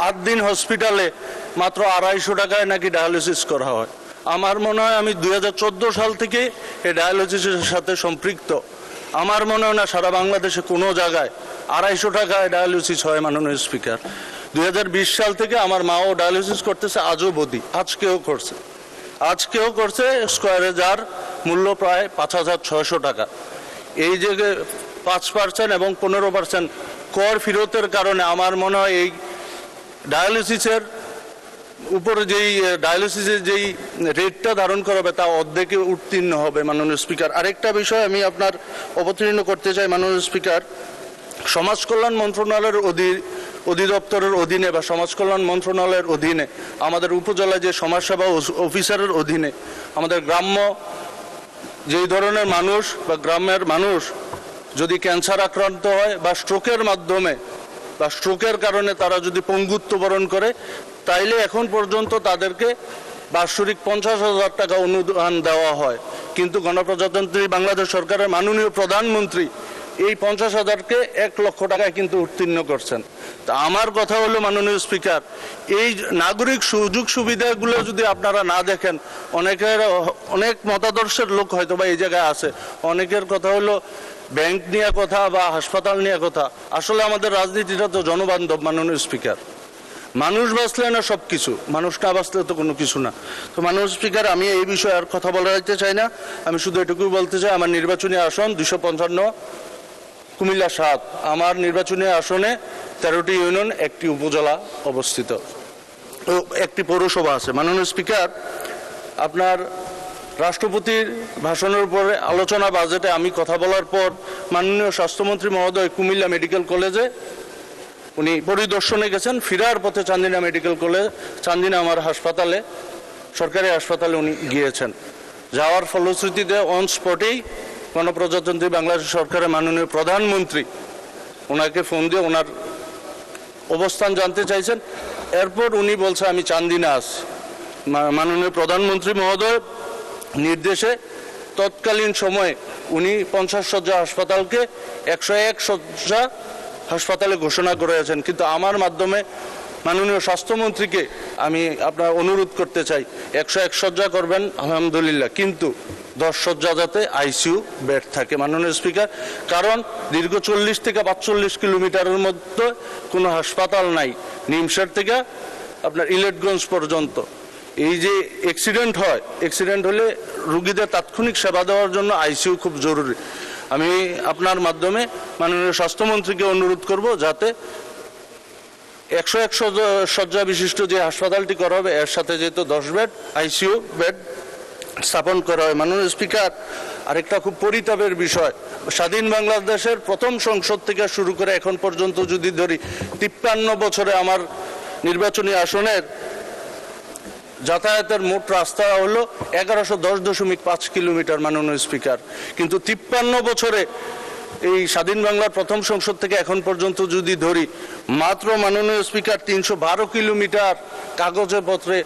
8 দিন হসপিটালে মাত্র 250 টাকায় নাকি ডায়ালিসিস করা হয়। আমার মনে হয় আমি 2014 সাল থেকে এই ডায়ালিসিসের সাথে সম্পৃক্ত। আমার মনে হয় না সারা বাংলাদেশে কোনো জায়গায় 250 টাকায় ডায়ালিসিস হয়। মাননীয় স্পিকার, 2020 সাল থেকে আমার মাও ডায়ালিসিস করতেছে, আজও বদি, আজকেও করছে স্কোয়ারে, যার মূল্য প্রায় 5600 টাকা। এই যে 5% এবং 15% কর ফেরতের কারণে আমার মনে হয় এই ডায়ালিসিসের উপরে ডায়ালিসিসের যেই রেটটা ধারণ করা হবে তা অর্ধেকে উত্তীর্ণ হবে। মাননীয় স্পিকার, আরেকটা বিষয় আমি আপনার অবতীর্ণ করতে চাই। মাননীয় স্পিকার, সমাজ কল্যাণ মন্ত্রণালয়ের অধিদপ্তরের অধীনে বা সমাজ কল্যাণ মন্ত্রণালয়ের অধীনে আমাদের উপজেলায় যে সমাজসেবা অফিসারের অধীনে আমাদের গ্রাম্য যেই ধরনের মানুষ বা গ্রামের মানুষ যদি ক্যান্সার আক্রান্ত হয় বা স্ট্রোকের মাধ্যমে বা স্ট্রোকের কারণে তারা যদি পঙ্গুত্ব বরণ করে, তাইলে এখন পর্যন্ত তাদেরকে বাৎসরিক 50,000 টাকা অনুদান দেওয়া হয়। কিন্তু গণপ্রজাতন্ত্রী বাংলাদেশ সরকারের মাননীয় প্রধানমন্ত্রী এই 50,000কে 1 লক্ষ টাকায় কিন্তু উত্তীর্ণ করছেন। তা আমার কথা হলো মাননীয় স্পিকার, এই নাগরিক সুযোগ সুবিধাগুলো যদি আপনারা না দেখেন, অনেক মতাদর্শের লোক হয়তো বা এই জায়গায় আছে, অনেকের কথা হলো ব্যাংক নিয়ে কথা বা হাসপাতাল নিয়ে কথা। আসলে আমাদের রাজনীতিটা তো জনবান্ধব। মাননীয় স্পিকার, মানুষ বাঁচলে না সব কিছু, মানুষ না বাঁচলে তো কোনো কিছু না। তো মাননীয় স্পিকার, আমি এই বিষয়ে আর কথা বলতে চাই না। আমি শুধু এটুকুই বলতে চাই, আমার নির্বাচনী আসন 255 কুমিল্লা 7, আমার নির্বাচনী আসনে 13টি ইউনিয়ন, 1টি উপজেলা অবস্থিত ও 1টি পৌরসভা আছে। মাননীয় স্পিকার, আপনার রাষ্ট্রপতির ভাষণের উপরে আলোচনা বাজেটে আমি কথা বলার পর মাননীয় স্বাস্থ্যমন্ত্রী মহোদয় কুমিল্লা মেডিকেল কলেজে উনি পরিদর্শনে গেছেন। ফেরার পথে চান্দিনা মেডিকেল কলেজ, চান্দিনা আমার হাসপাতালে, সরকারি হাসপাতালে উনি গিয়েছেন। যাওয়ার ফলশ্রুতিতে অন স্পটেই গণপ্রজাতন্ত্রী বাংলাদেশ সরকারের মাননীয় প্রধানমন্ত্রী ওনাকে ফোন দিয়ে ওনার অবস্থান জানতে চাইছেন। এরপর উনি বলছে আমি চান্দিনা আছি। মাননীয় প্রধানমন্ত্রী মহোদয় নির্দেশে তৎকালীন সময়ে উনি 50 শয্যা হাসপাতালকে 101 শয্যা হাসপাতালে ঘোষণা করেছেন। কিন্তু আমার মাধ্যমে মাননীয় স্বাস্থ্যমন্ত্রীকে আমি আপনার অনুরোধ করতে চাই, 101 শয্যা করবেন আলহামদুলিল্লাহ, কিন্তু 10 শয্যা যাতে আইসিইউ বেড থাকে। মাননীয় স্পিকার, কারণ দীর্ঘ 40 থেকে 45 কিলোমিটারের মধ্যে কোনো হাসপাতাল নাই, নিমসার থেকে আপনার ইলেটগঞ্জ পর্যন্ত। এই যে অ্যাক্সিডেন্ট হয়, অ্যাক্সিডেন্ট হলে রুগীদের তাৎক্ষণিক সেবা দেওয়ার জন্য আইসিইউ খুব জরুরি। আমি আপনার মাধ্যমে মাননীয় স্বাস্থ্যমন্ত্রীকে অনুরোধ করব যাতে 101 শয্যা বিশিষ্ট যে হাসপাতালটি করা হবে এর সাথে যেহেতু 10 বেড আইসিইউ বেড স্থাপন করা হয়। মাননীয় স্পিকার, আরেকটা খুব পরিতাপের বিষয়, স্বাধীন বাংলাদেশের প্রথম সংসদ থেকে শুরু করে এখন পর্যন্ত যদি ধরি, 53 বছরে আমার নির্বাচনী আসনের যাতায়াতের মোট রাস্তা হলো 1110.5 কিলোমিটার। মাননীয় স্পিকার, কিন্তু 53 বছরে এই স্বাধীন বাংলার প্রথম সংসদ থেকে এখন পর্যন্ত যদি ধরি, মাত্র মাননীয় স্পিকার 312 কিলোমিটার কাগজে পত্রে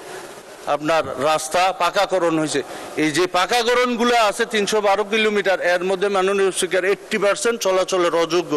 আপনার রাস্তা পাকাকরণ হয়েছে। এই যে পাকাকরণগুলো আছে 312 কিলোমিটার, এর মধ্যে মাননীয় স্পিকার 80% চলাচলের অযোগ্য।